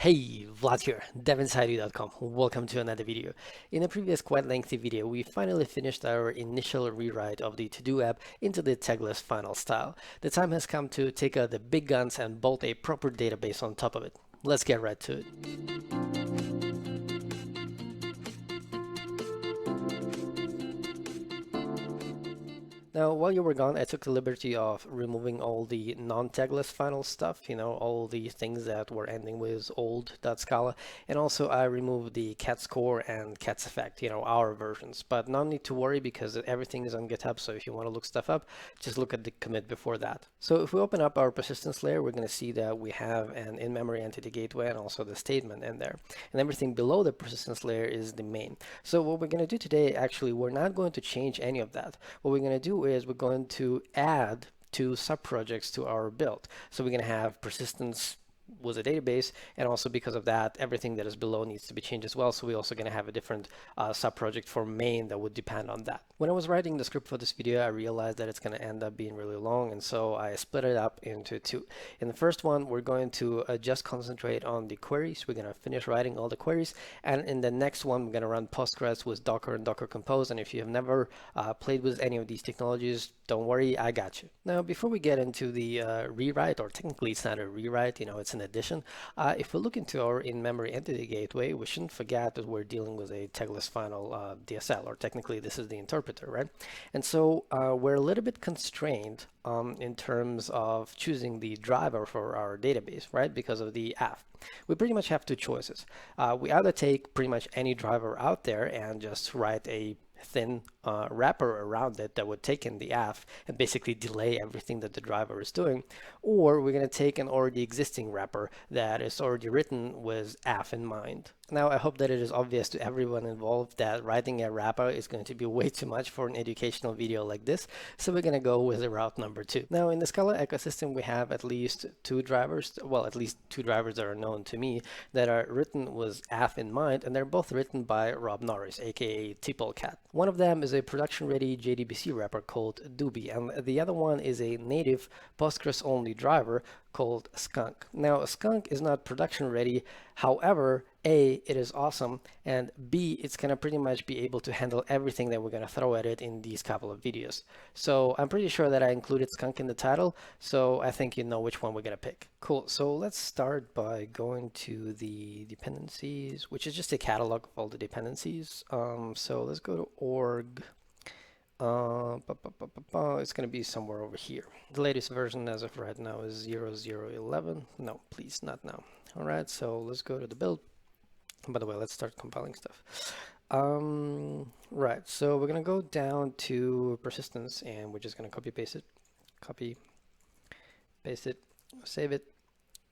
Hey, Vlad here, devinside.com. Welcome to another video. In a previous quite lengthy video, we finally finished our initial rewrite of the to-do app into the Tagless final style. The time has come to take out the big guns and bolt a proper database on top of it. Let's get right to it. Now, while you were gone, I took the liberty of removing all the non-tagless final stuff, all the things that were ending with old.scala, and also I removed the cat score and cat's effect, our versions. But no need to worry because everything is on GitHub, so if you want to look stuff up, just look at the commit before that. So if we open up our persistence layer, we're going to see that we have an in-memory entity gateway and also the statement in there. And everything below the persistence layer is the main. So what we're going to do today, actually, we're not going to change any of that. What we're going to do is we're going to add two subprojects to our build. So we're going to have persistence was a database, and also because of that, everything that is below needs to be changed as well. So we're also going to have a different subproject for main that would depend on that. When I was writing the script for this video, I realized that it's going to end up being really long, and so I split it up into two. In the first one, we're going to just concentrate on the queries. We're going to finish writing all the queries, and in the next one, we're going to run Postgres with Docker and Docker Compose. And if you have never played with any of these technologies, don't worry, I got you. Now, before we get into the rewrite, or technically it's not a rewrite, it's an addition. If we look into our in-memory entity gateway, we shouldn't forget that we're dealing with a tagless final DSL, or technically this is the interpreter, right? And so we're a little bit constrained in terms of choosing the driver for our database, right? Because of the app. We pretty much have two choices. We either take pretty much any driver out there and just write a thin wrapper around it that would take in the AF and basically delay everything that the driver is doing, or we're going to take an already existing wrapper that is already written with AF in mind. Now, I hope that it is obvious to everyone involved that writing a wrapper is going to be way too much for an educational video like this, so we're going to go with the route number two. Now, in the Scala ecosystem, we have at least two drivers, well, at least two drivers that are known to me that are written with AF in mind, and they're both written by Rob Norris, aka TPLCat. One of them is a production-ready JDBC wrapper called Doobie, and the other one is a native Postgres-only driver called Skunk. Now, Skunk is not production-ready. However, A, it is awesome, and B, it's going to pretty much be able to handle everything that we're going to throw at it in these couple of videos. So I'm pretty sure that I included Skunk in the title, so I think you know which one we're going to pick. Cool, so let's start by going to the dependencies, which is just a catalog of all the dependencies. So let's go to org. It's going to be somewhere over here. The latest version as of right now is 0011. No, please, not now. All right, so let's go to the build. By the way, let's start compiling stuff. Right, so we're going to go down to persistence, and we're just going to copy paste it, save it.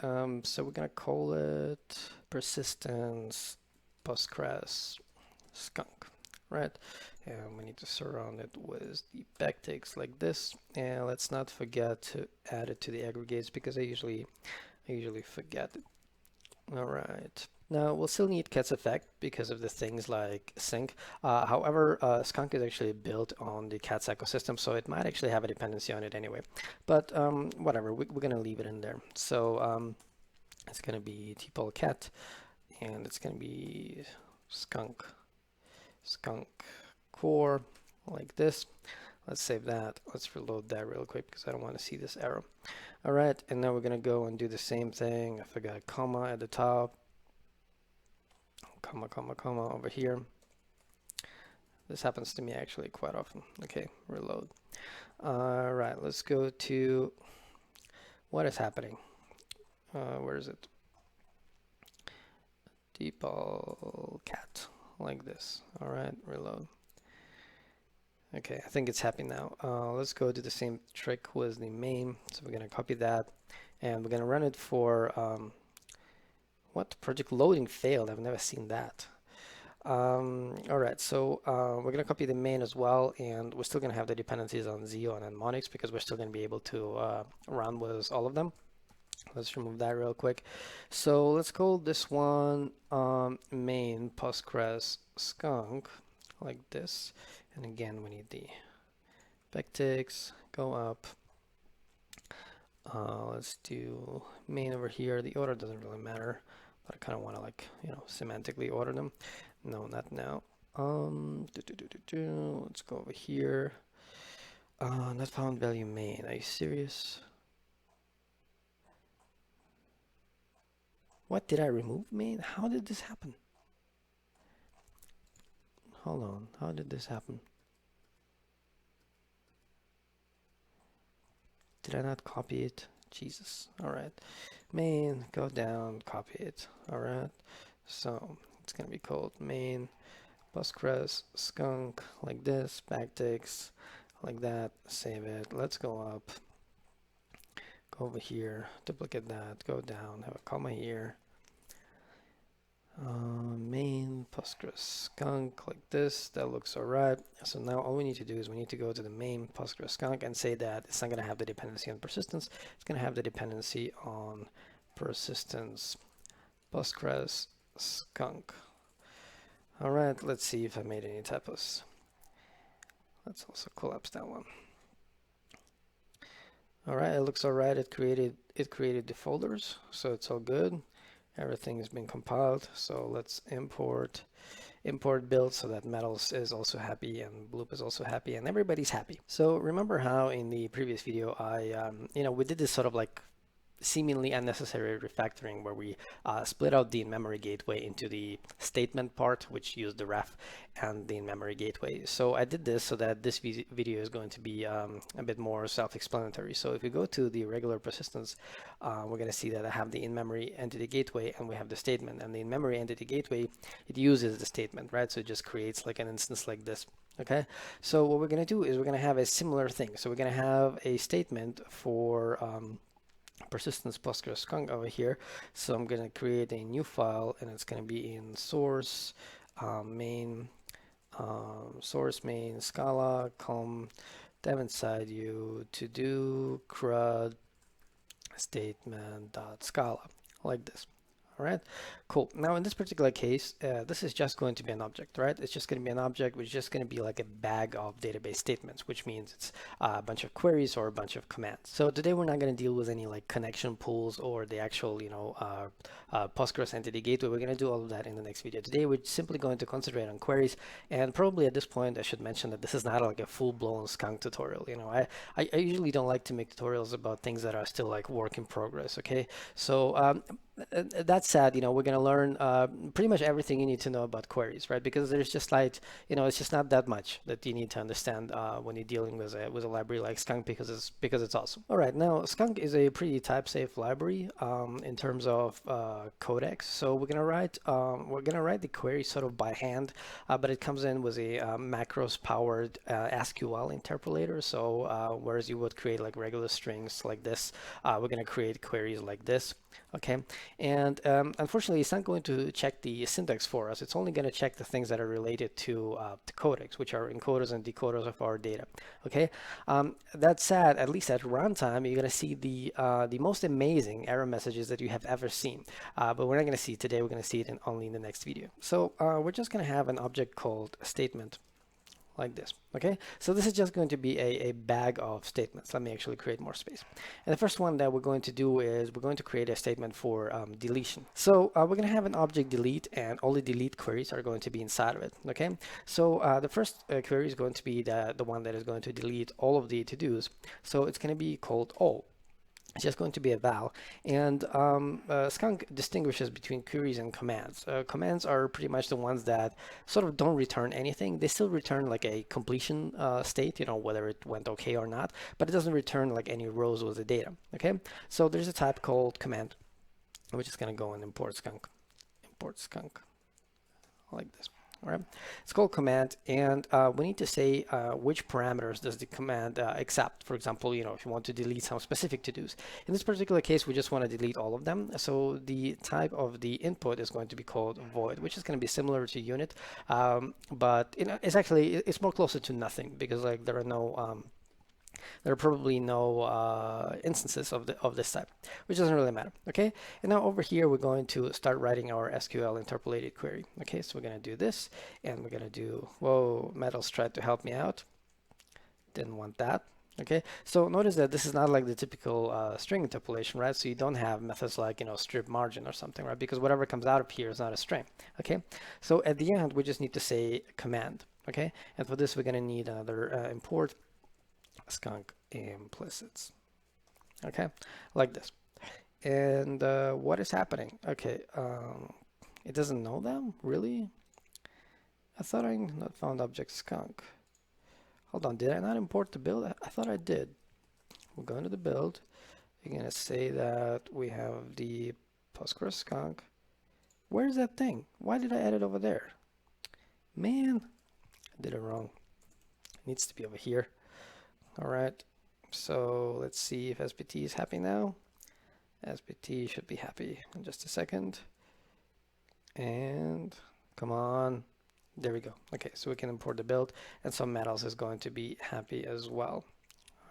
So we're going to call it persistence-postgres-skunk, right? And we need to surround it with the backticks like this. And let's not forget to add it to the aggregates because I usually forget it. All right. Now we'll still need cat's effect because of the things like sync. However, Skunk is actually built on the cat's ecosystem, so it might actually have a dependency on it anyway. But whatever, we're gonna leave it in there. So it's gonna be tpl-cat, and it's gonna be skunk core like this. Let's save that. Let's reload that real quick because I don't want to see this error. All right, and now we're gonna go and do the same thing. I forgot a comma at the top. Comma over here. This happens to me actually quite often. Okay, reload. All right, let's go to what is happening. Where is it? tpl-cat like this. All right, reload. Okay, I think it's happy now. Let's go do the same trick with the main. So we're gonna copy that, and we're gonna run it for what? Project loading failed. I've never seen that. All right, so we're gonna copy the main as well, and we're still gonna have the dependencies on Zio and Monix because we're still gonna be able to run with all of them. Let's remove that real quick. So let's call this one main Postgres skunk like this. And again, we need the backticks, go up. Let's do main over here. The order doesn't really matter. but I kind of want to like, semantically order them. No, not now. Let's go over here. Not found value main. Are you serious? What did I remove main? How did this happen? Hold on. How did this happen? Did I not copy it? Jesus. All right. Main, go down, copy it. All right. So it's going to be called main postgres-skunk like this, backticks like that. Save it. Let's go up. Go over here, duplicate that, go down, have a comma here. Main postgres-skunk like this. That looks all right. So now all we need to do is we need to go to the main postgres-skunk and say that it's not going to have the dependency on persistence. It's going to have the dependency on persistence postgres-skunk. All right, let's see if I made any typos. Let's also collapse that one. All right, it looks all right. It created the folders, so it's all good. Everything has been compiled. So let's import build so that Metals is also happy and Bloop is also happy and everybody's happy. So remember how in the previous video I we did this sort of like seemingly unnecessary refactoring where we split out the in-memory gateway into the statement part, which used the ref, and the in-memory gateway. So I did this so that this video is going to be a bit more self-explanatory. So if you go to the regular persistence, we're going to see that I have the in-memory entity gateway and we have the statement, and the in-memory entity gateway, it uses the statement, right? So it just creates like an instance like this. Okay, so what we're going to do is we're going to have a similar thing. So we're going to have a statement for persistence-postgres-skunk over here. So I'm going to create a new file and it's going to be in source main source main Scala com dev inside you to do crud statement.scala like this. All right, cool. Now in this particular case, this is just going to be an object, right? It's just going to be an object which is just going to be like a bag of database statements, which means it's a bunch of queries or a bunch of commands. So today we're not going to deal with any like connection pools or the actual, Postgres entity gateway. We're going to do all of that in the next video. Today we're simply going to concentrate on queries, and probably at this point I should mention that this is not like a full-blown skunk tutorial. I usually don't like to make tutorials about things that are still like work in progress. Okay, so that said, we're going to learn pretty much everything you need to know about queries, right? Because there's just like, it's just not that much that you need to understand when you're dealing with a library like Skunk because it's awesome. All right, now Skunk is a pretty type-safe library in terms of codecs. So we're gonna write the query sort of by hand, but it comes in with a macros-powered SQL interpolator. So whereas you would create like regular strings like this, we're gonna create queries like this. Okay, and unfortunately, it's not going to check the syntax for us. It's only going to check the things that are related to codecs, which are encoders and decoders of our data. Okay, that said, at least at runtime, you're going to see the most amazing error messages that you have ever seen. But we're not going to see it today. We're going to see it only in the next video. So we're just going to have an object called statement like this. Okay, so this is just going to be a bag of statements. Let me actually create more space. And the first one that we're going to do is we're going to create a statement for deletion. So we're going to have an object delete, and all the delete queries are going to be inside of it. Okay, so the first query is going to be the one that is going to delete all of the to-dos. So it's going to be called all. It's just going to be a val, and Skunk distinguishes between queries and commands. Commands are pretty much the ones that sort of don't return anything. They still return like a completion state, whether it went okay or not, but it doesn't return like any rows with the data. Okay, so there's a type called command, which is going to go and import skunk like this. All right, it's called command, and we need to say which parameters does the command accept. For example, if you want to delete some specific to-dos. In this particular case, we just want to delete all of them. So the type of the input is going to be called void, which is going to be similar to unit, but it's more closer to nothing because like there are probably no instances of this type, which doesn't really matter. Okay, and now over here we're going to start writing our SQL interpolated query. Okay, so we're going to do this, and we're going to do, whoa, Metals tried to help me out, didn't want that. Okay, so notice that this is not like the typical string interpolation, right? So you don't have methods like, strip margin or something, right? Because whatever comes out of here is not a string. Okay, so at the end, we just need to say command. Okay, and for this, we're going to need another import skunk implicits. Okay, like this. And what is happening? Okay, it doesn't know them, really? I thought I not found object skunk. Hold on, did I not import the build? I thought I did. We're going to the build. You're going to say that we have the Postgres-skunk. Where's that thing? Why did I add it over there? Man, I did it wrong. It needs to be over here. All right. So let's see if SPT is happy now. SPT should be happy in just a second. And come on. There we go. Okay, so we can import the build, and some metals is going to be happy as well.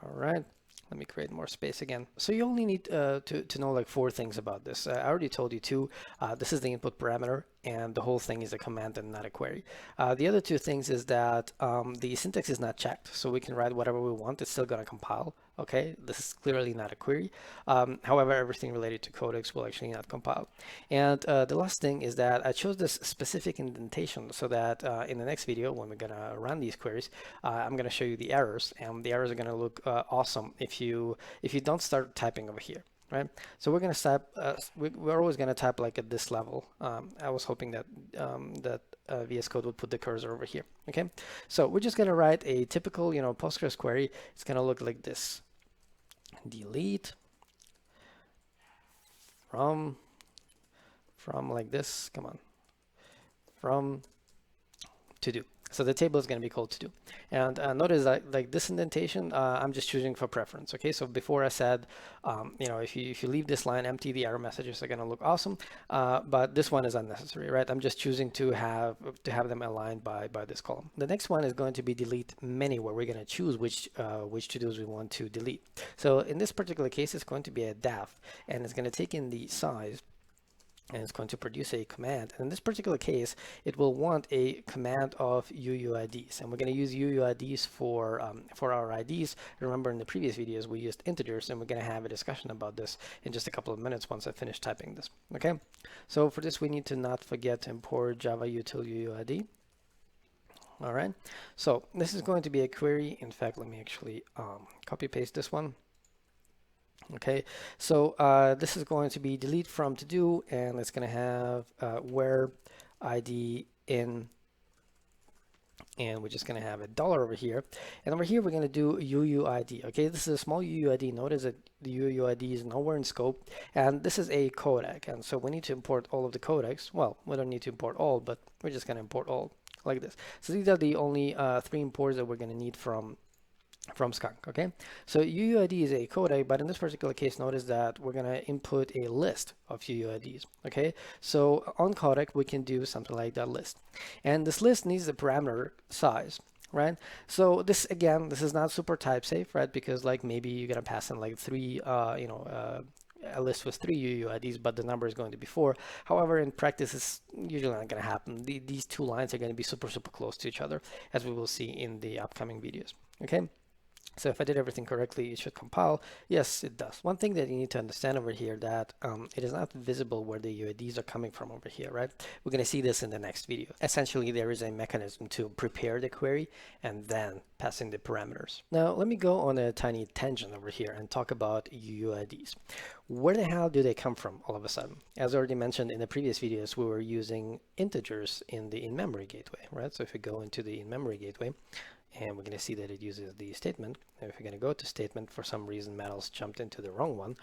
All right. Let me create more space again. So you only need to know like 4 things about this. I already told you 2. This is the input parameter, and the whole thing is a command and not a query. The other 2 things is that the syntax is not checked, so we can write whatever we want. It's still going to compile. Okay, this is clearly not a query. However, everything related to Codecs will actually not compile. And the last thing is that I chose this specific indentation so that in the next video, when we're going to run these queries, I'm going to show you the errors, and the errors are going to look awesome if you don't start typing over here. Right, so we're going to type. We're always going to type like at this level. I was hoping that VS Code would put the cursor over here. Okay, so we're just going to write a typical, Postgres query. It's going to look like this: delete from like this. Come on, from to do. So the table is going to be called to do. And notice that like this indentation, I'm just choosing for preference. Okay, so before I said, if you leave this line empty, the error messages are going to look awesome. But this one is unnecessary, right? I'm just choosing to have them aligned by this column. The next one is going to be delete many, where we're going to choose which to-dos we want to delete. So in this particular case, it's going to be a def, and it's going to take in the size, and it's going to produce a command. And in this particular case, it will want a command of UUIDs, and we're going to use UUIDs for our IDs. Remember, in the previous videos, we used integers, and we're going to have a discussion about this in just a couple of minutes once I finish typing this. Okay, so for this, we need to not forget to import Java util UUID. All right, so this is going to be a query. In fact, let me actually copy paste this one. Okay, so this is going to be delete from to do, and it's going to have where ID in, and we're just going to have a dollar over here, and over here we're going to do UUID. Okay, this is a small UUID. Notice that the UUID is nowhere in scope, and this is a codec, and so we need to import all of the codecs. Well, we don't need to import all, but we're just going to import all like this. So these are the only 3 imports that we're going to need from skunk. Okay, so UUID is a codec, but in this particular case, notice that we're going to input a list of UUIDs. Okay, so on codec we can do something like that list, and this list needs the parameter size, right? So this, again, this is not super type safe, right? Because like maybe you're going to pass in like 3 a list with 3 UUIDs, but the number is going to be 4. However, in practice, it's usually not going to happen. These 2 lines are going to be super close to each other, as we will see in the upcoming videos. Okay, so if I did everything correctly, it should compile. Yes, it does. One thing that you need to understand over here, that it is not visible where the UIDs are coming from over here, right? We're going to see this in the next video. Essentially, there is a mechanism to prepare the query and then pass in the parameters. Now, let me go on a tiny tangent over here and talk about UIDs. Where the hell do they come from all of a sudden? As already mentioned in the previous videos, we were using integers in the in-memory gateway, right? So if we go into the in-memory gateway, and we're going to see that it uses the statement. And if we're going to go to statement, for some reason metals jumped into the wrong one.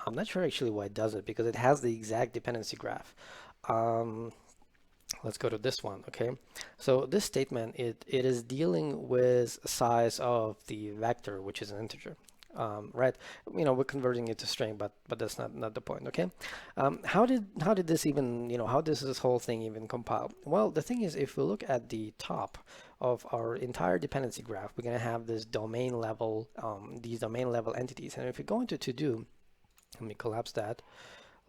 I'm not sure actually why it does it, because it has the exact dependency graph. Let's go to this one. Okay, so this statement, it is dealing with size of the vector, which is an integer. Right, we're converting it to string, but that's not the point. Okay, how did this even, how does this whole thing even compile? Well, the thing is, if we look at the top of our entire dependency graph, we're going to have this domain level, these domain level entities, and if we go into to do, let me collapse that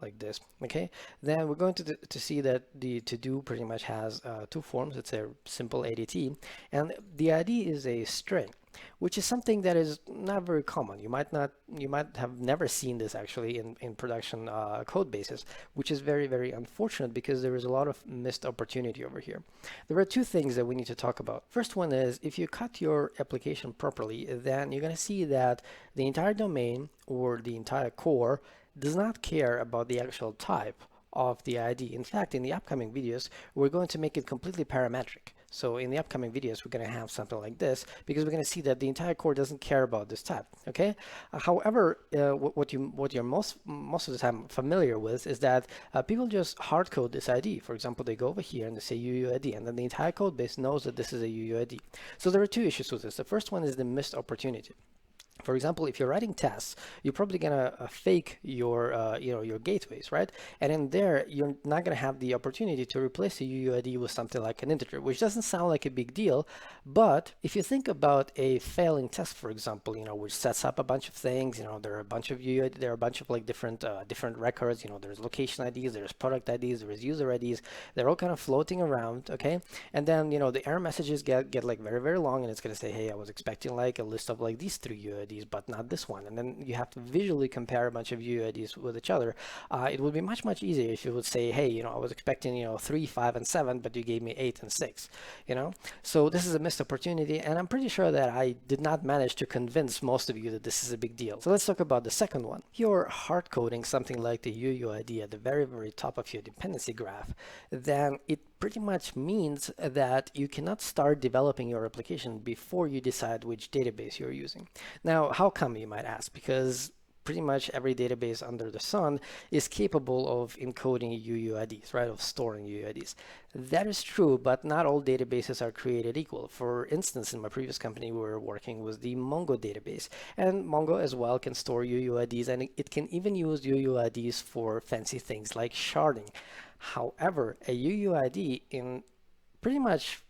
like this. Okay, then we're going to see that the to do pretty much has 2 forms. It's a simple ADT, and the ID is a string. which is something that is not very common. You might have never seen this actually in production code bases, which is very, very unfortunate because there is a lot of missed opportunity over here. There are two things that we need to talk about. First one is if you cut your application properly, then you're going to see that the entire domain or the entire core does not care about the actual type of the ID. In fact, in the upcoming videos, we're going to make it completely parametric. So in the upcoming videos, we're going to have something like this because we're going to see that the entire core doesn't care about this type. Okay. However, what you're most of the time familiar with is that people just hard code this ID. For example, they go over here and they say UUID, and then the entire code base knows that this is a UUID. So there are two issues with this. The first one is the missed opportunity. For example, if you're writing tests, you're probably gonna fake your your gateways, right? And in there, you're not gonna have the opportunity to replace the UUID with something like an integer, which doesn't sound like a big deal. But if you think about a failing test, for example, which sets up a bunch of things, there are a bunch of UUID, there are a bunch of like different records. There's location IDs, there's product IDs, there's user IDs. They're all kind of floating around, okay? And then the error messages get like very, very long, and it's gonna say, hey, I was expecting like a list of like these three UUIDs, but not this one. And then you have to visually compare a bunch of UUIDs with each other. It would be much, much easier if you would say, hey, I was expecting 3, 5, and 7, but you gave me 8 and 6. So this is a missed opportunity, and I'm pretty sure that I did not manage to convince most of you that this is a big deal. So let's talk about the second one. If you're hard coding something like the UUID at the very, very top of your dependency graph, then it pretty much means that you cannot start developing your application before you decide which database you're using. Now, how come, you might ask? Because pretty much every database under the sun is capable of encoding UUIDs, right? Of storing UUIDs. That is true, but not all databases are created equal. For instance, in my previous company, we were working with the Mongo database, and Mongo as well can store UUIDs, and it can even use UUIDs for fancy things like sharding. However, a UUID in pretty much,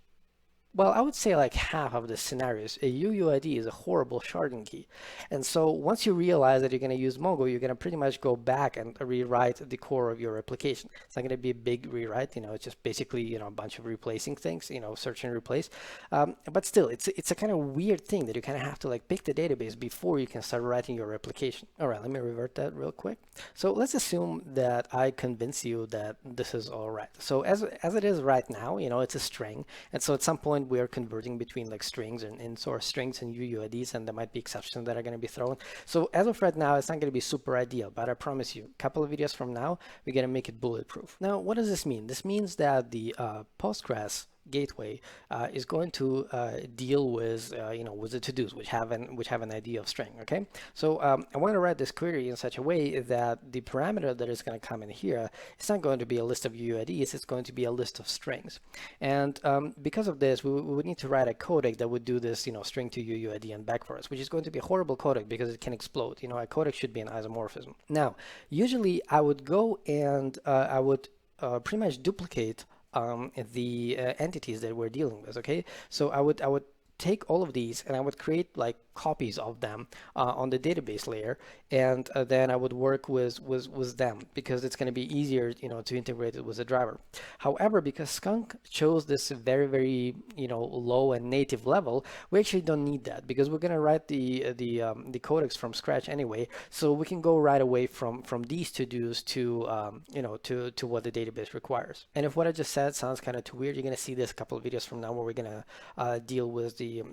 well, I would say like half of the scenarios, a UUID is a horrible sharding key. And so once you realize that you're going to use Mongo, you're going to pretty much go back and rewrite the core of your application. It's not going to be a big rewrite, it's just basically, a bunch of replacing things, search and replace. But still, it's a kind of weird thing that you kind of have to like pick the database before you can start writing your application. All right, let me revert that real quick. So let's assume that I convince you that this is all right. So as it is right now, it's a string. And so at some point, we are converting between like strings and source strings and UUIDs, and there might be exceptions that are going to be thrown. So as of right now, it's not going to be super ideal, but I promise you, a couple of videos from now, we're going to make it bulletproof. Now, what does this mean? This means that the Postgres gateway is going to deal with with the to-dos which have an ID of string. Okay, so I want to write this query in such a way that the parameter that is going to come in here is not going to be a list of UIDs, it's going to be a list of strings. And because of this, we would need to write a codec that would do this string to UUID and back for us, which is going to be a horrible codec because it can explode. A codec should be an isomorphism. Now, usually I would go and I would pretty much duplicate the entities that we're dealing with. Okay, so I would take all of these and I would create like copies of them on the database layer, and then I would work with them because it's going to be easier to integrate it with the driver. However, because Skunk chose this very, very low and native level, we actually don't need that because we're going to write the codecs from scratch anyway, so we can go right away from these to-dos to to what the database requires. And if what I just said sounds kind of too weird, you're going to see this a couple of videos from now where we're going to deal with the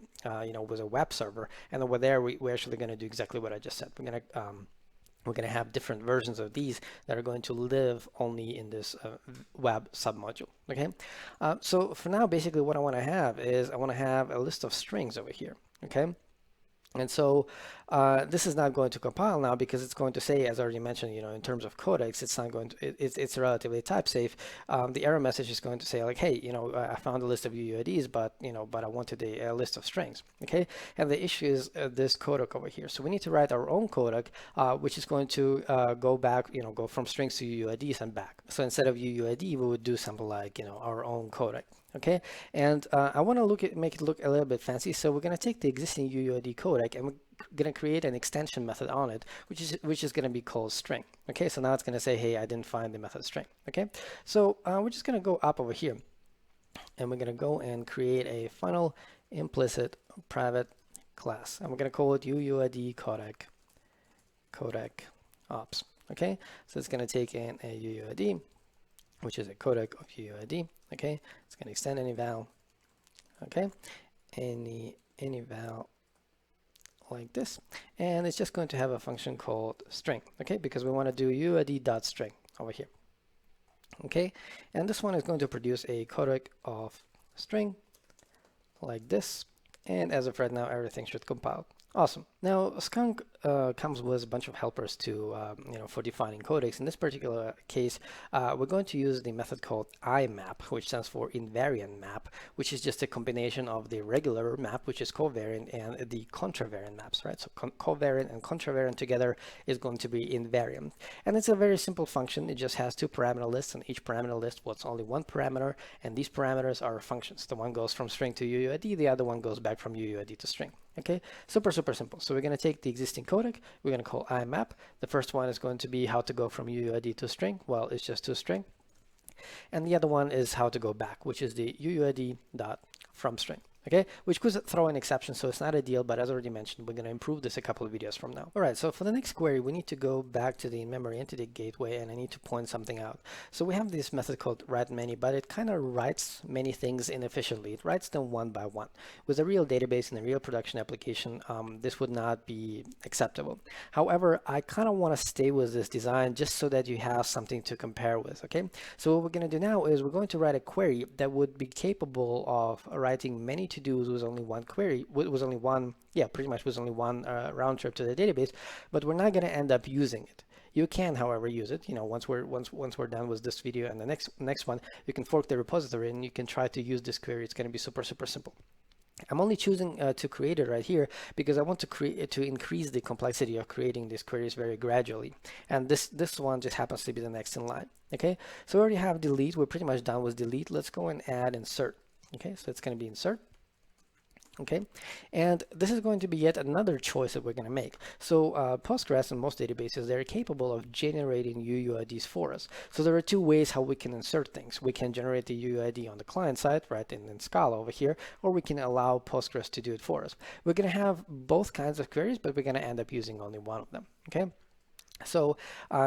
with a web server. And over there, we're actually going to do exactly what I just said. We're going to have different versions of these that are going to live only in this web submodule. Okay, so for now, basically what I want to have is I want to have a list of strings over here. Okay. And so this is not going to compile now because it's going to say, as I already mentioned, in terms of codecs, it's not going to, it's relatively type safe. The error message is going to say like, hey, I found a list of UUIDs, but I wanted a list of strings. Okay, and the issue is this codec over here. So we need to write our own codec, which is going to go back, go from strings to UUIDs and back. So instead of UUID, we would do something like our own codec. Okay, and I want to make it look a little bit fancy. So we're going to take the existing UUID codec and we're going to create an extension method on it, which is going to be called string. Okay, so now it's going to say, hey, I didn't find the method string. Okay, so we're just going to go up over here, and we're going to go and create a final implicit private class, and we're going to call it UUID codec ops. Okay, so it's going to take in a UUID, which is a codec of UUID. Okay, it's going to extend any val. Okay, any val like this, and it's just going to have a function called string. Okay, because we want to do UUID.string over here. Okay, and this one is going to produce a codec of string like this, and as of right now everything should compile. Awesome. Now Skunk comes with a bunch of helpers to for defining codecs. In this particular case, we're going to use the method called imap, which stands for invariant map, which is just a combination of the regular map, which is covariant, and the contravariant maps, right? So covariant and contravariant together is going to be invariant, and it's a very simple function. It just has two parameter lists, and each parameter list was only one parameter, and these parameters are functions. The one goes from string to UUID, the other one goes back from UUID to string. Okay, super simple. So we're going to take the existing codec, we're going to call imap. The first one is going to be how to go from UUID to string. Well, it's just to string. And the other one is how to go back, which is the UUID dot from string. Okay, which could throw an exception, so it's not ideal, but as already mentioned, we're going to improve this a couple of videos from now. All right, so for the next query, we need to go back to the in-memory entity gateway, and I need to point something out. So we have this method called write many, but it kind of writes many things inefficiently. It writes them one by one. With a real database and a real production application, this would not be acceptable. However, I kind of want to stay with this design just so that you have something to compare with. Okay, so what we're going to do now is we're going to write a query that would be capable of writing many to-dos with only one query, was only one, pretty much was only one round trip to the database, but we're not going to end up using it. You can, however, use it. Once we're done with this video and the next one, you can fork the repository and you can try to use this query. It's going to be super simple. I'm only choosing to create it right here because I want to increase the complexity of creating these queries very gradually. And this one just happens to be the next in line. Okay, so we already have delete. We're pretty much done with delete. Let's go and add insert. Okay, so it's going to be insert. Okay, and this is going to be yet another choice that we're going to make. So Postgres and most databases, they're capable of generating UUIDs for us. So there are two ways how we can insert things. We can generate the UUID on the client side, right, in Scala over here, or we can allow Postgres to do it for us. We're going to have both kinds of queries, but we're going to end up using only one of them. Okay. So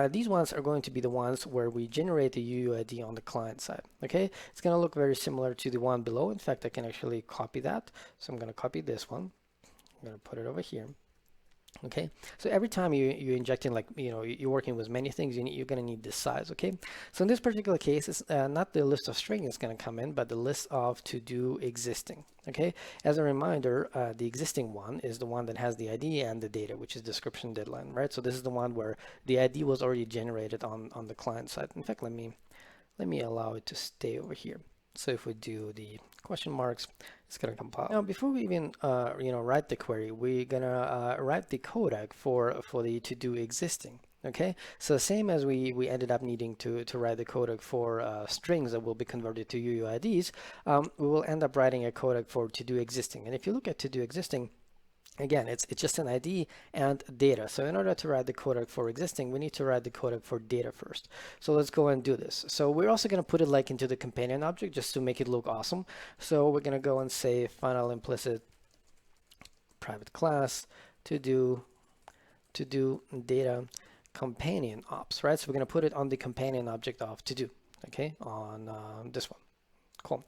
these ones are going to be the ones where we generate the UUID on the client side. Okay, it's going to look very similar to the one below. In fact, I can actually copy that. So I'm going to copy this one. I'm going to put it over here. Okay, so every time you're injecting, like, you're working with many things, you're going to need this size. Okay, so in this particular case, it's not the list of string is going to come in, but the list of to do existing. Okay, as a reminder, the existing one is the one that has the ID and the data, which is description deadline, right? So this is the one where the ID was already generated on the client side. In fact, let me allow it to stay over here. So if we do the question marks, it's going to compile. Now, before we even write the query, we're gonna write the codec for the to do existing. Okay, so same as we ended up needing to write the codec for strings that will be converted to UUIDs, we will end up writing a codec for to do existing. And if you look at to do existing, again, it's just an ID and data. So in order to write the codec for existing, we need to write the codec for data first. So let's go and do this. So we're also going to put it like into the companion object just to make it look awesome. So we're going to go and say final implicit private class to do data companion ops, right? So we're going to put it on the companion object of to do, okay, on this one. Cool.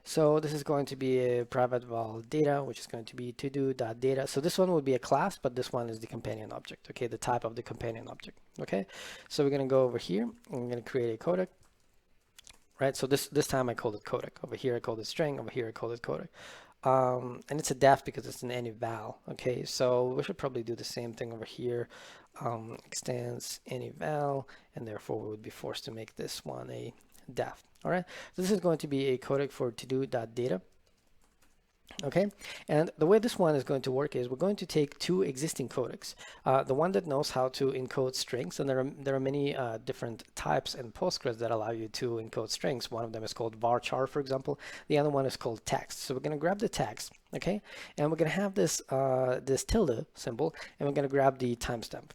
So this is going to be a private val data, which is going to be to do.data. So this one would be a class, but this one is the companion object. Okay, the type of the companion object. Okay, so we're going to go over here and we're going to create a codec. Right. So this time I called it codec. Over here I called it string. Over here I called it codec. And it's a def because it's an any val. Okay, so we should probably do the same thing over here. Extends any val, and therefore we would be forced to make this one a def. All right, so this is going to be a codec for to do.data. Okay, and the way this one is going to work is we're going to take two existing codecs. The one that knows how to encode strings, and there are many different types in Postgres that allow you to encode strings. One of them is called varchar, for example. The other one is called text. So we're going to grab the text, okay, and we're going to have this this tilde symbol, and we're going to grab the timestamp.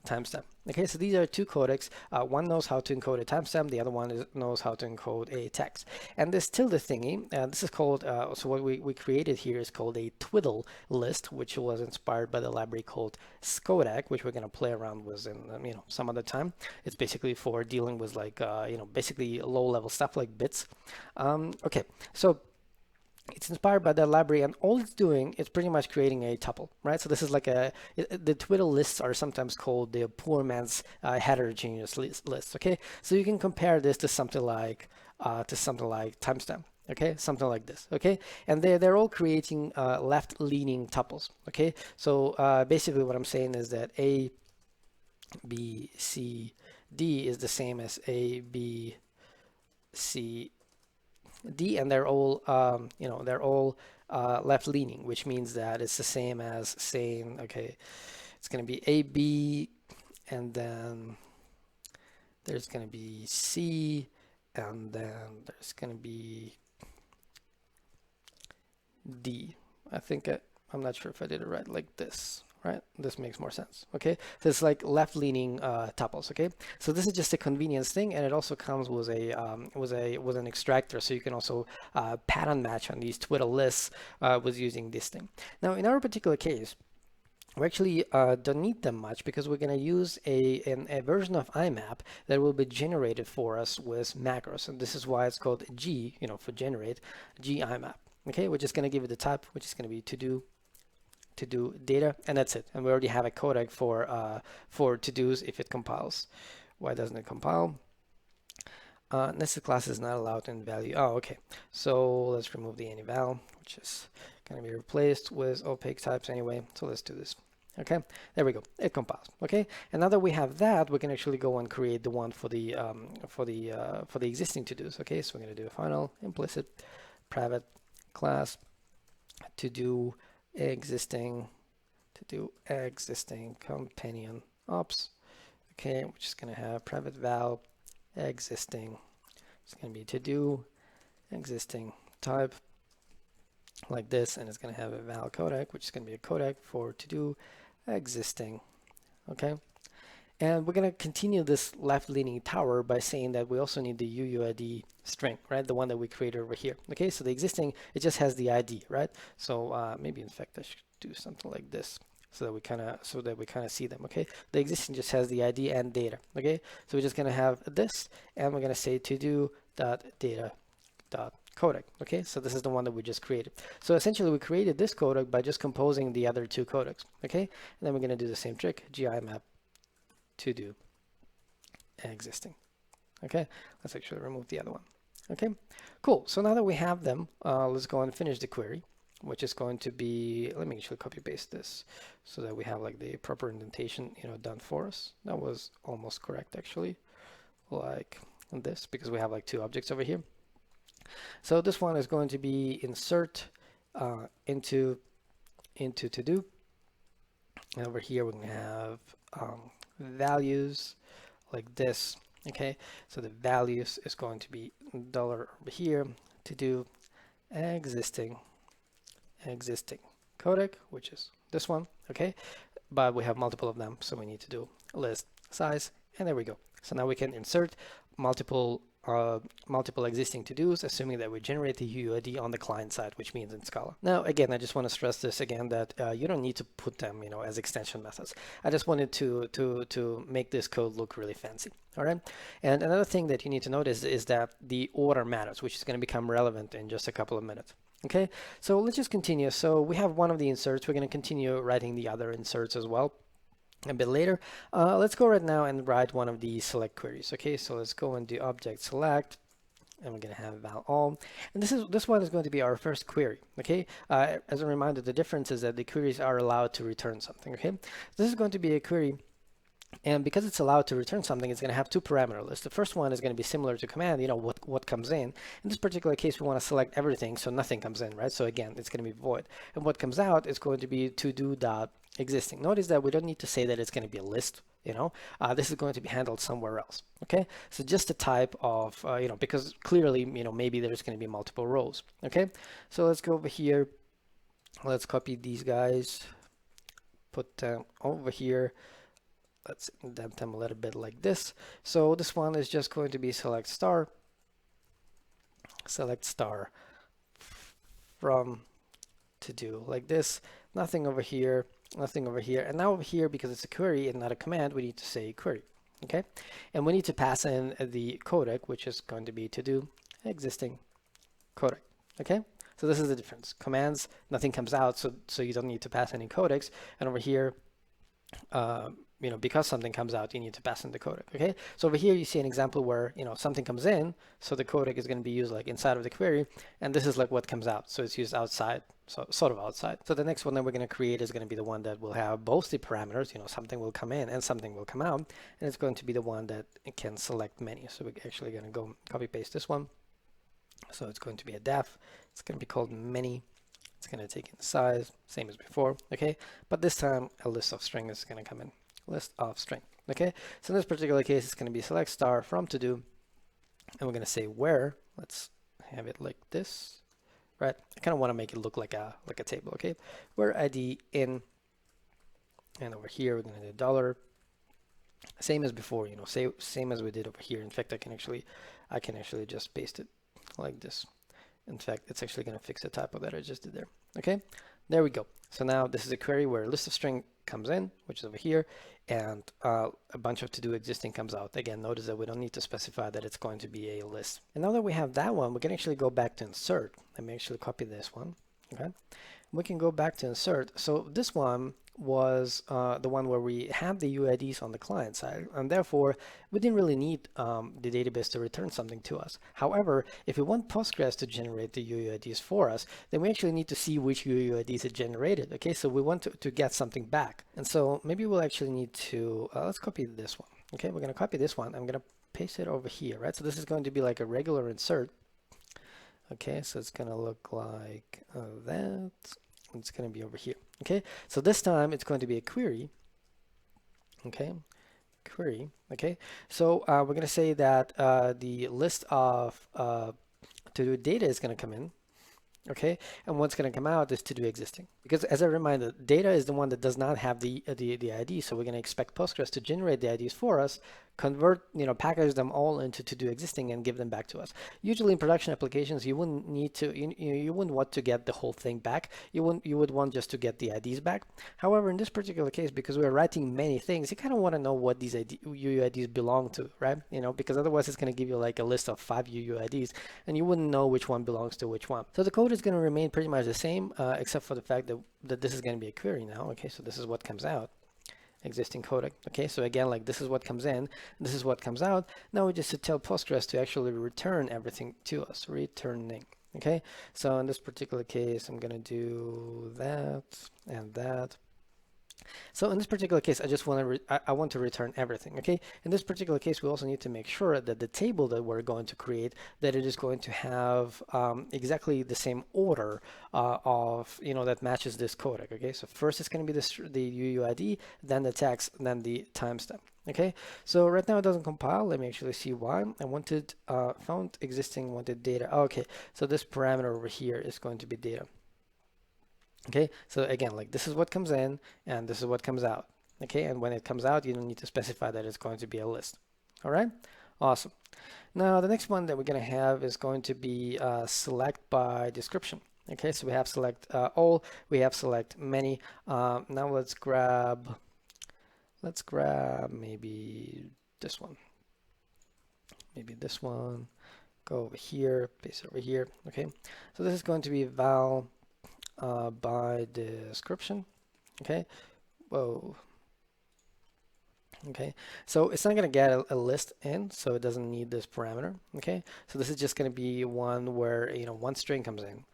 timestamp. Okay, so these are two codecs. One knows how to encode a timestamp, the other one knows how to encode a text. And this tilde thingy, this is called, so what we created here is called a twiddle list, which was inspired by the library called Scodec, which we're going to play around with in some other time. It's basically for dealing with like basically low-level stuff like bits. Okay, so it's inspired by that library, and all it's doing is pretty much creating a tuple, right? So this is like the twiddle lists are sometimes called the poor man's heterogeneous lists. Okay, so you can compare this to something like timestamp. Okay, something like this. Okay, and they're all creating left-leaning tuples. Okay, so basically what I'm saying is that A, B, C, D is the same as A, B, C, D, and they're all left leaning, which means that it's the same as saying, okay, it's going to be A, B, and then there's going to be C, and then there's going to be D. I think I'm not sure if I did it right, like this. Right, this makes more sense. Okay, so it's like left-leaning tuples. Okay, so this is just a convenience thing, and it also comes with an extractor, so you can also pattern match on these twiddle lists with using this thing. Now, in our particular case, we actually don't need them much because we're going to use a version of IMAP that will be generated for us with macros, and this is why it's called G, for generate, G IMAP. Okay, we're just going to give it the type, which is going to be to do data, and that's it. And we already have a codec for to-dos if it compiles. Why doesn't it compile? Nested class is not allowed in value. Oh, okay. So let's remove the any-val, which is going to be replaced with opaque types anyway. So let's do this. Okay, there we go. It compiles. Okay, and now that we have that, we can actually go and create the one for the existing to-dos. Okay, so we're going to do a final implicit private class to do existing companion ops. Okay, we're just going to have private val existing. It's going to be to do existing type like this, and it's going to have a val codec, which is going to be a codec for to do existing. Okay, and we're going to continue this left-leaning tower by saying that we also need the UUID string, right? The one that we created over here. Okay, so the existing, it just has the ID, right? So maybe in fact I should do something like this so that we kind of see them. Okay, the existing just has the ID and data. Okay, so we're just going to have this, and we're going to say to do dot data dot codec. Okay, so this is the one that we just created. So essentially we created this codec by just composing the other two codecs. Okay, and then we're going to do the same trick, GIMAP to do existing. Okay, let's actually remove the other one. Okay, cool. So now that we have them, let's go and finish the query, which is going to be, let me actually copy paste this so that we have like the proper indentation done for us. That was almost correct actually, like this, because we have like two objects over here. So this one is going to be insert into to do, and over here we're going to have values like this. Okay, so the values is going to be $over here to do existing codec, which is this one. Okay, but we have multiple of them, so we need to do list size, and there we go. So now we can insert multiple existing to-dos, assuming that we generate the UUID on the client side, which means in Scala. Now, again, I just want to stress this again, that you don't need to put them, as extension methods. I just wanted to make this code look really fancy. All right. And another thing that you need to notice is that the order matters, which is going to become relevant in just a couple of minutes. Okay. So let's just continue. So we have one of the inserts. We're going to continue writing the other inserts as well a bit later. Let's go right now and write one of the select queries. Okay, so let's go and do object select, and we're going to have val all, and this one is going to be our first query. Okay, as a reminder, the difference is that the queries are allowed to return something. Okay, this is going to be a query, and because it's allowed to return something, it's going to have two parameter lists. The first one is going to be similar to command, what comes in. In this particular case, we want to select everything, so nothing comes in, right? So again, it's going to be void. And what comes out is going to be to do dot existing. Notice that we don't need to say that it's going to be a list. This is going to be handled somewhere else. Okay, so just a type of because clearly maybe there's going to be multiple rows. Okay, so let's go over here. Let's copy these guys, put them over here. let's indent them a little bit like this. So this one is just going to be select star from to do like this, nothing over here, nothing over here. And now over here, because it's a query and not a command, we need to say query. Okay, and we need to pass in the codec, which is going to be to do existing codec. Okay, so this is the difference. Commands, nothing comes out, so you don't need to pass any codecs. And over here, because something comes out, you need to pass in the codec. Okay, so over here you see an example where something comes in, so the codec is going to be used like inside of the query, and this is like what comes out, so it's used outside, so sort of outside. So the next one that we're going to create is going to be the one that will have both the parameters, something will come in and something will come out, and it's going to be the one that can select many. So we're actually going to go copy paste this one. So it's going to be a def, it's going to be called many. It's going to take in size, same as before, okay? But this time a list of string is going to come in. List of string, okay? So in this particular case, it's going to be select star from to do, and we're going to say where. Let's have it like this, right? I kind of want to make it look like a table, okay? Where ID in, and over here we're going to do dollar, same as before, same as we did over here. In fact, I can actually just paste it like this. In fact, it's actually going to fix the typo that I just did there. Okay, there we go. So now this is a query where list of string comes in, which is over here, and a bunch of to-do existing comes out. Again, notice that we don't need to specify that it's going to be a list. And now that we have that one, we can actually go back to insert. Let me actually copy this one. Okay, we can go back to insert. So this one was the one where we had the UUIDs on the client side, and therefore we didn't really need the database to return something to us. However, if we want Postgres to generate the UUIDs for us, then we actually need to see which UUIDs it generated. Okay, so we want to get something back, and so maybe we'll actually need to let's copy this one. Okay, we're going to copy this one. I'm going to paste it over here, right? So this is going to be like a regular insert. Okay, so it's going to look like that. It's going to be over here. Okay, so this time it's going to be a query. Okay, query. Okay, so we're going to say that the list of to-do data is going to come in. Okay, and what's going to come out is to do existing, because as a reminder, data is the one that does not have the ID, so we're going to expect Postgres to generate the IDs for us, convert, package them all into to do existing and give them back to us. Usually in production applications, you wouldn't need to, you wouldn't want to get the whole thing back. You would want just to get the IDs back. However, in this particular case, because we're writing many things, you kind of want to know what these UUIDs belong to, right? Because otherwise it's going to give you like a list of 5 UUIDs, and you wouldn't know which one belongs to which one. So the code is going to remain pretty much the same, except for the fact that this is going to be a query now. Okay, so this is what comes out. Existing codec. Okay, so again, like this is what comes in, this is what comes out. Now we just to tell Postgres to actually return everything to us, returning. Okay, so in this particular case, I'm gonna do that and that. So in this particular case, I just want to I want to return everything. Okay, in this particular case, we also need to make sure that the table that we're going to create, that it is going to have exactly the same order of that matches this codec. Okay, so first it's going to be the UUID, then the text, then the timestamp. Okay, so right now it doesn't compile. Let me actually see why. I wanted found existing, wanted data. Okay, so this parameter over here is going to be data. Okay, so again, like this is what comes in and this is what comes out. Okay, and when it comes out, you don't need to specify that it's going to be a list. All right, awesome. Now the next one that we're going to have is going to be select by description. Okay, so we have select all, we have select many. Now let's grab maybe this one. Maybe this one. Go over here, paste it over here. Okay, so this is going to be val by description. Okay, whoa. Okay, so it's not going to get a list in, so it doesn't need this parameter. Okay, so this is just going to be one where one string comes in,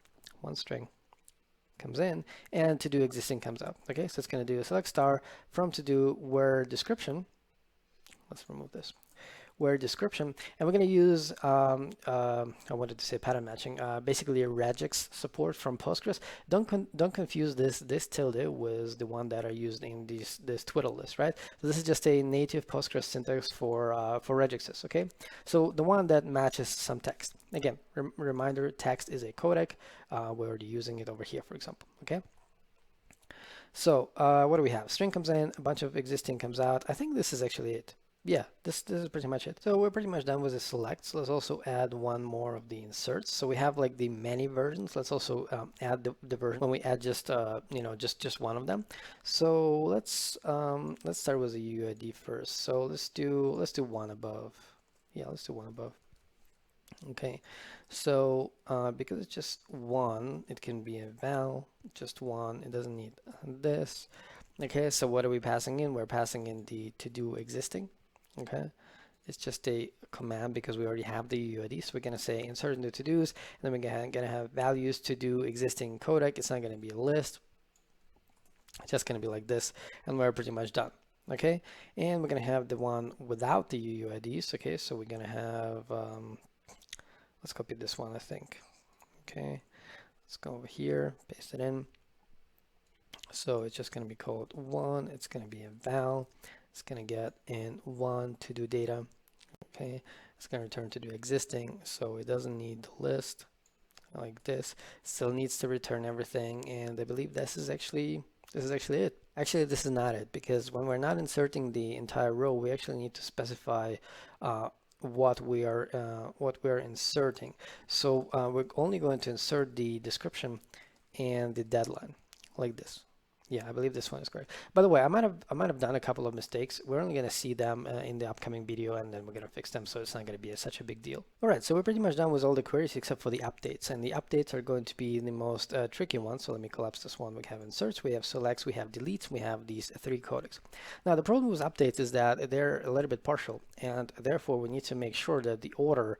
and to do existing comes out. Okay, so it's going to do a select star from to do where description. Let's remove this. Where description, and we're going to use I wanted to say pattern matching, basically a regex support from Postgres. Don't confuse this tilde with the one that are used in this twiddle list, right? So this is just a native Postgres syntax for regexes. Okay, so the one that matches some text. Again, reminder, text is a codec. We're already using it over here, for example. Okay. So what do we have? String comes in, a bunch of existing comes out. I think this is actually it. Yeah, this is pretty much it. So we're pretty much done with the selects. Let's also add one more of the inserts. So we have like the many versions. Let's also add the version when we add just just one of them. So let's start with the UUID first. So let's do one above. Yeah, let's do one above. Okay, so because it's just one, it can be a val, just one. It doesn't need this. Okay, so what are we passing in? We're passing in the to do existing. Okay, it's just a command because we already have the UUID. So we're going to say insert into to dos, and then we're going to have values to do existing codec. It's not going to be a list. It's just going to be like this, and we're pretty much done. Okay, and we're going to have the one without the UUIDs. Okay, so we're going to have let's copy this one, I think. Okay, let's go over here, paste it in. So it's just going to be called one. It's going to be a val. It's going to get in one to do data. Okay, it's going to return to do existing. So it doesn't need the list like this. Still needs to return everything. And I believe this is actually it. Actually, this is not it, because when we're not inserting the entire row, we actually need to specify what we are inserting. So we're only going to insert the description and the deadline like this. Yeah, I believe this one is correct. By the way, I might have done a couple of mistakes. We're only going to see them in the upcoming video, and then we're going to fix them, so it's not going to be such a big deal. All right, so we're pretty much done with all the queries except for the updates, and the updates are going to be the most tricky ones. So let me collapse this one. We have inserts, we have selects, we have deletes, we have these three codecs. Now the problem with updates is that they're a little bit partial, and therefore we need to make sure that the order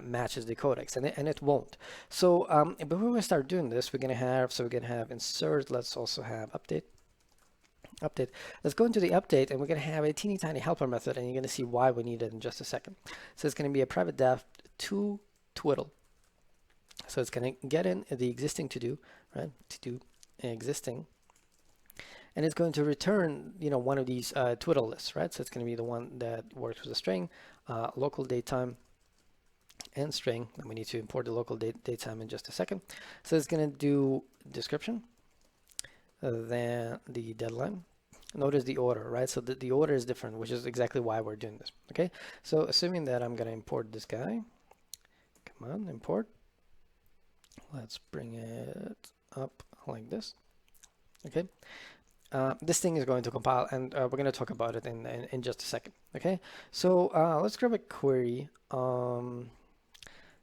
matches the codecs, and it won't. So before we start doing this, we're going to have insert. Let's also have update. Let's go into the update, and we're going to have a teeny tiny helper method, and you're going to see why we need it in just a second. So it's going to be a private def to twiddle. So it's going to get in the existing to do, right? To do existing, and it's going to return, one of these twiddle lists, right? So it's going to be the one that works with a string, local datetime, and string. And we need to import the local datetime in just a second. So it's going to do description, then the deadline. Notice the order, right? So the order is different, which is exactly why we're doing this. Okay, so assuming that I'm going to import this guy, come on, import. Let's bring it up like this. Okay, this thing is going to compile, and we're going to talk about it in just a second. Okay, so let's grab a query.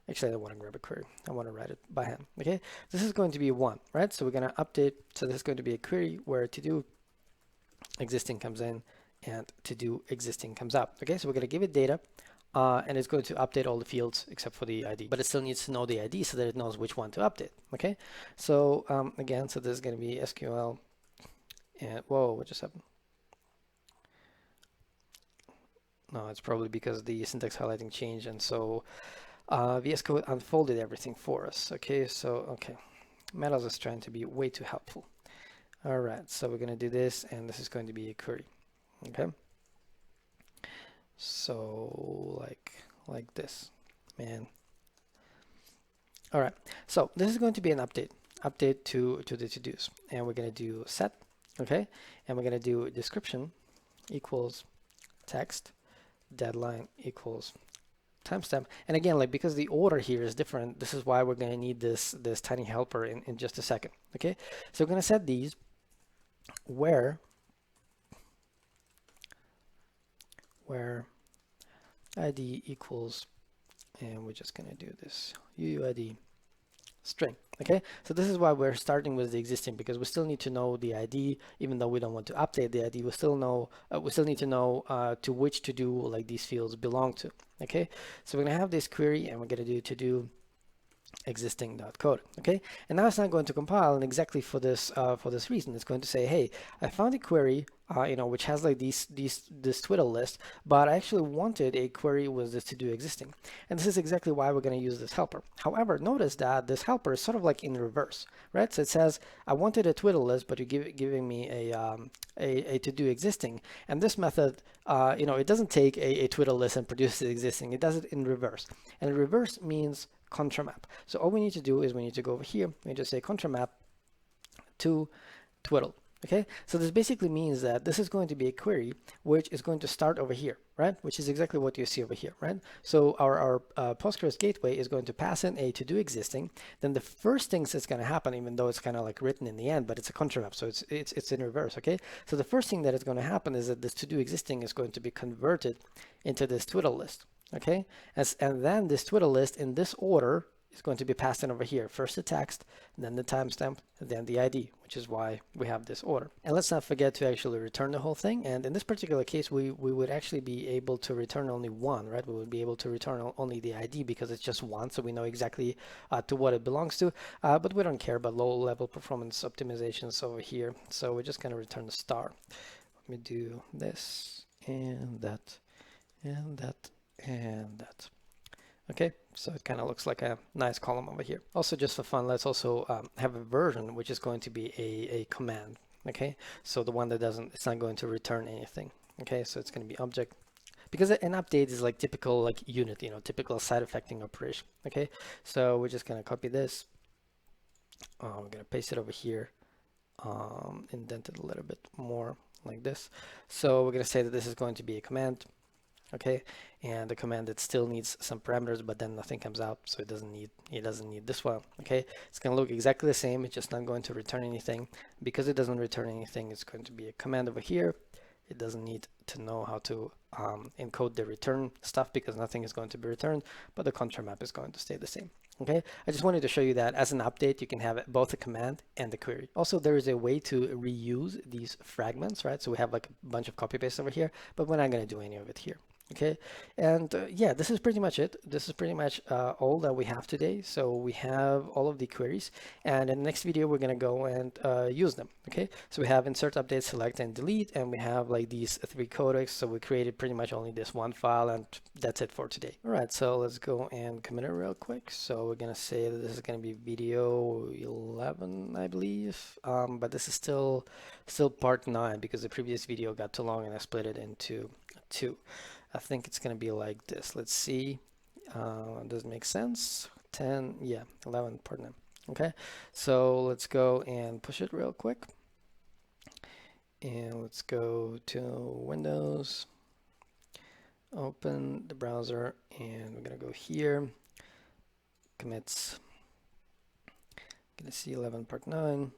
Actually, I don't want to grab a query. I want to write it by hand. Okay, this is going to be one, right? So we're going to update. So this is going to be a query where to do existing comes in and to do existing comes out. Okay, so we're going to give it data, and it's going to update all the fields except for the ID, but it still needs to know the ID so that it knows which one to update. Okay, so again, so this is going to be SQL, and whoa, what just happened? No, it's probably because the syntax highlighting changed, and so VS Code unfolded everything for us. Okay, so okay, Metals is trying to be way too helpful. All right, so we're going to do this, and this is going to be a query. Okay, so like this, man. All right, so this is going to be an update to the to-dos, and we're going to do set. Okay, and we're going to do description equals text, deadline equals timestamp. And again, because the order here is different, this is why we're going to need this tiny helper in just a second. Okay, so we're going to set these where ID equals, and we're just going to do this UUID string. Okay, so this is why we're starting with the existing, because we still need to know the ID, even though we don't want to update the ID. We still need to know to which to do these fields belong to. Okay, so we're gonna have this query, and we're gonna do to do existing.code. Okay, and now it's not going to compile, and exactly for this reason, it's going to say, hey, I found a query which has this twiddle list, but I actually wanted a query with this to do existing, and this is exactly why we're going to use this helper. However, notice that this helper is sort of like in reverse, right? So it says I wanted a twiddle list, but you're giving me a to do existing, and this method it doesn't take a twiddle list and produce it existing. It does it in reverse, and reverse means contra map. So all we need to do is we need to go over here. We need to say contra map to twiddle. Okay, so this basically means that this is going to be a query which is going to start over here, right? Which is exactly what you see over here, right? So our Postgres gateway is going to pass in a to-do existing. Then the first things that's going to happen, even though it's kind of like written in the end, but it's a contrap, so it's in reverse, okay? So the first thing that is going to happen is that this to-do existing is going to be converted into this twiddle list, okay? And then this twiddle list in this order is going to be passed in over here. First the text, then the timestamp, then the ID, which is why we have this order. And let's not forget to actually return the whole thing. And in this particular case, we would actually be able to return only one, right? We would be able to return only the ID because it's just one, so we know exactly to what it belongs to. But we don't care about low-level performance optimizations over here. So we're just going to return the star. Let me do this and that and that and that. Okay, so it kind of looks like a nice column over here. Also, just for fun, let's also have a version which is going to be a command. Okay, so the one that it's not going to return anything. Okay, so it's going to be object, because an update is like typical like unit, typical side effecting operation. Okay, so we're just going to copy this. We're going to paste it over here, indent it a little bit more like this. So we're going to say that this is going to be a command. Okay, and the command that still needs some parameters, but then nothing comes out, so it doesn't need this one. Okay, it's going to look exactly the same. It's just not going to return anything. Because it doesn't return anything, it's going to be a command over here. It doesn't need to know how to encode the return stuff because nothing is going to be returned, but the contour map is going to stay the same. Okay, I just wanted to show you that as an update, you can have both the command and the query. Also, there is a way to reuse these fragments, right? So we have like a bunch of copy paste over here, but we're not going to do any of it here. Okay, and yeah, this is pretty much it. This is pretty much all that we have today. So we have all of the queries, and in the next video, we're going to go and use them. Okay, so we have insert, update, select, and delete, and we have like these 3 codecs. So we created pretty much only this one file, and that's it for today. All right, so let's go and commit it real quick. So we're going to say that this is going to be video 11, I believe, but this is still part 9 because the previous video got too long and I split it into 2. I think it's going to be like this. Let's see. Does it make sense? 10, yeah, 11, part 9. Okay, so let's go and push it real quick. And let's go to Windows, open the browser, and we're going to go here, commits, going to see 11, part 9.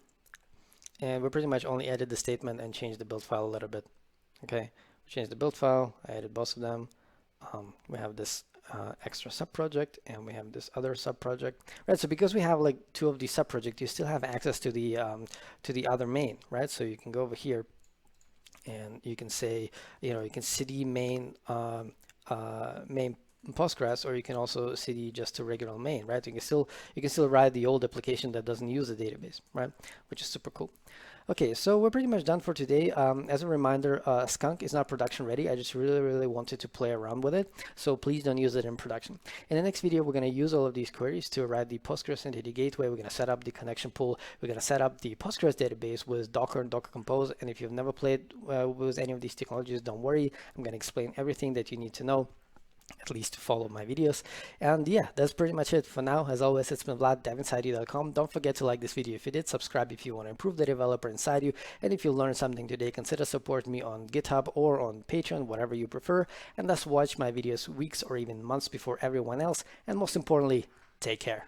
And we pretty much only added the statement and changed the build file a little bit. Okay. Change the build file. I added both of them. We have this extra subproject and we have this other subproject, right? So because we have like 2 of these subprojects, you still have access to the other main, right? So you can go over here and you can say, you can cd main main Postgres, or you can also cd just to regular main, right? You can still write the old application that doesn't use the database, right? Which is super cool. Okay, so we're pretty much done for today. As a reminder, Skunk is not production ready. I just really wanted to play around with it. So please don't use it in production. In the next video, we're going to use all of these queries to write the Postgres Entity Gateway. We're going to set up the connection pool. We're going to set up the Postgres database with Docker and Docker Compose. And if you've never played with any of these technologies, don't worry. I'm going to explain everything that you need to know, at least to follow my videos. And yeah, that's pretty much it for now. As always, it's been Vlad, devinsideyou.com. Don't forget to like this video if you did, subscribe if you want to improve the developer inside you, and if you learned something today, consider supporting me on GitHub or on Patreon, whatever you prefer, and thus watch my videos weeks or even months before everyone else, and most importantly, take care.